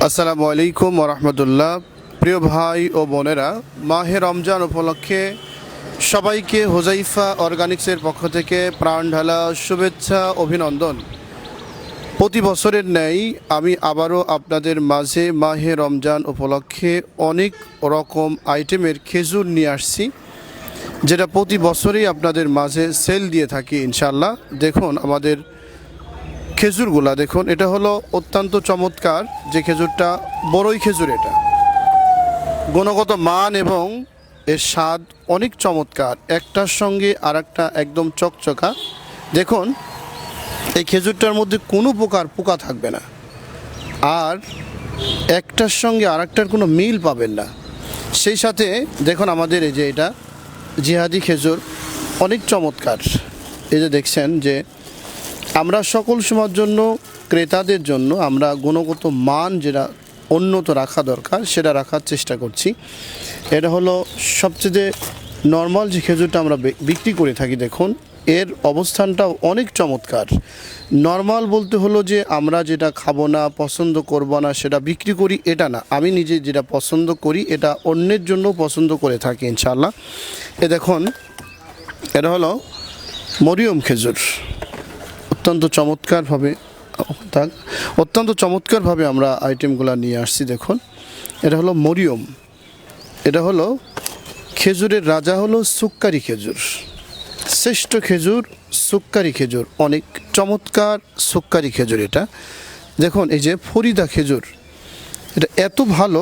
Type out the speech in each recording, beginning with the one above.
আসসালামু আলাইকুম ওরহমতুল্লাহ। প্রিয় ভাই ও বোনেরা, মাহে রমজান উপলক্ষে সবাইকে হুজাইফা অর্গানিক্সের পক্ষ থেকে প্রাণ ঢালা শুভেচ্ছা অভিনন্দন। প্রতি বছরের ন্যায় আমি আবারও আপনাদের মাঝে মাহে রমজান উপলক্ষে অনেক রকম আইটেমের খেজুর নিয়ে আসছি, যেটা প্রতি বছরেই আপনাদের মাঝে সেল দিয়ে থাকি ইনশাল্লাহ। দেখুন আমাদের খেজুরগুলা, দেখুন এটা হলো অত্যন্ত চমৎকার যে খেজুরটা, বড়ই খেজুর। এটা গুণগত মান এবং এর স্বাদ অনেক চমৎকার, একটার সঙ্গে আর একটা একদম চকচকা। দেখুন এই খেজুরটার মধ্যে কোনো প্রকার পোকা থাকবে না, আর একটার সঙ্গে আর একটার কোনো মিল পাবেন না। সেই সাথে দেখুন আমাদের এই যে এটা জিহাদি খেজুর, অনেক চমৎকার। এই যে দেখছেন যে আমরা সকল সময়ের জন্য, ক্রেতাদের জন্য আমরা গুণগত মান যেটা উন্নত রাখা দরকার সেটা রাখার চেষ্টা করছি। এটা হলো সবচেয়ে নর্মাল যে খেজুরটা আমরা বিক্রি করে থাকি। দেখুন এর অবস্থানটাও অনেক চমৎকার। নর্মাল বলতে হলো যে আমরা যেটা খাবো না, পছন্দ করব না সেটা বিক্রি করি, এটা না। আমি নিজে যেটা পছন্দ করি এটা অন্যের জন্য পছন্দ করে থাকি ইনশাআল্লাহ। এ দেখুন এটা হলো মরিয়ম খেজুর, অত্যন্ত চমৎকারভাবে আমরা আইটেমগুলো নিয়ে আসছি। দেখুন এটা হলো মরিয়ম, এটা হলো খেজুরের রাজা, হলো সুক্কারি খেজুর, শ্রেষ্ঠ খেজুর সুক্কারি খেজুর, অনেক চমৎকার সুক্কারি খেজুর এটা। দেখুন এই যে ফরিদা খেজুর, এটা এত ভালো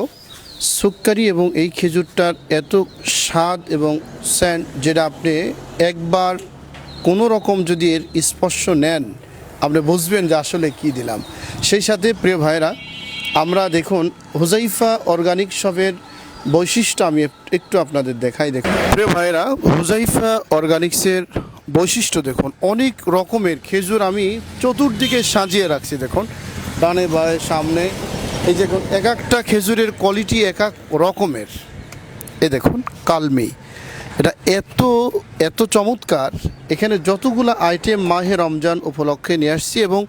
সুক্কারি এবং এই খেজুরটার এত স্বাদ এবং স্যান্ড, যেটা আপনি একবার কোনো রকম যদি এর স্পর্শ নেন আপনি বুঝবেন যে আসলে কি দিলাম। সেই সাথে প্রিয় ভাইরা, আমরা দেখুন হুজাইফা অর্গানিক শপের বৈশিষ্ট্য আমি একটু আপনাদের দেখাই। দেখুন প্রিয় ভাইরা, হুজাইফা অর্গানিক্সের বৈশিষ্ট্য দেখুন, অনেক রকমের খেজুর আমি চতুর্দিকে সাজিয়ে রাখছি। দেখুন ডানে বায়ে সামনে, এই দেখুন এক একটা খেজুরের কোয়ালিটি এক এক রকমের। এ দেখুন কালমি, এটা এত চমৎকার। এখানে যতগুলো আইটেম মাহে রমজান উপলক্ষে নিয়ে আসছি এবং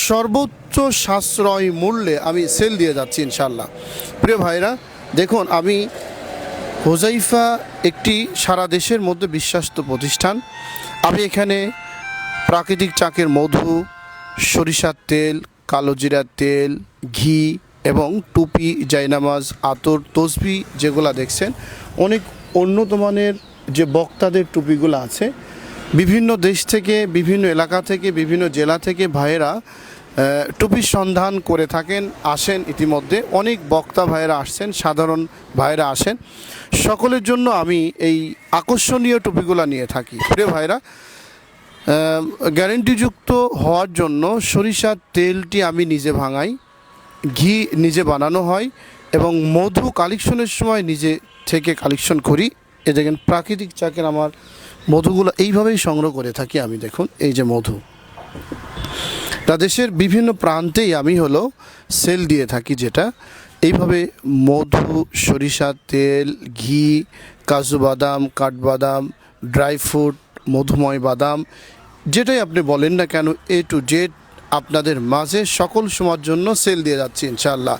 সর্বোচ্চ সাশ্রয় মূল্যে আমি সেল দিয়ে যাচ্ছি ইনশাল্লাহ। প্রিয় ভাইরা দেখুন, আমি হুজাইফা একটি সারা দেশের মধ্যে বিশ্বাস্ত প্রতিষ্ঠান। আমি এখানে প্রাকৃতিক চাকের মধু, সরিষার তেল, কালো জিরার তেল, ঘি এবং টুপি, জায়নামাজ, আতর, তসবি যেগুলো দেখছেন, অনেক উন্নত মানের যে বক্তাদের টুপিগুলো আছে, বিভিন্ন দেশ থেকে, বিভিন্ন এলাকা থেকে, বিভিন্ন জেলা থেকে ভাইয়েরা টুপির সন্ধান করে থাকেন, আসেন। ইতিমধ্যে অনেক বক্তা ভাইয়েরা আসছেন, সাধারণ ভাইয়েরা আসেন। সকলের জন্য আমি এই আকর্ষণীয় টুপিগুলো নিয়ে থাকি। প্রিয় ভাইরা, গ্যারেন্টিযুক্ত হওয়ার জন্য সরিষার তেলটি আমি নিজে ভাঙাই, ঘি নিজে বানানো হয় এবং মধু কালেকশনের সময় নিজে থেকে কালেকশন করি। এ দেখেন প্রাকৃতিক চাকের আমার মধুগুলো এইভাবেই সংগ্রহ করে থাকি আমি। দেখুন এই যে মধু, দেশের বিভিন্ন প্রান্তেই আমি হলো সেল দিয়ে থাকি, যেটা এইভাবে মধু, সরিষার তেল, ঘি, কাজু বাদাম, কাঠবাদাম, ড্রাই ফ্রুট, মধুময় বাদাম, যেটাই আপনি বলেন না কেন, A to Z আপনাদের মাঝে সকল সময়ের জন্য সেল দিয়ে যাচ্ছি ইনশাআল্লাহ।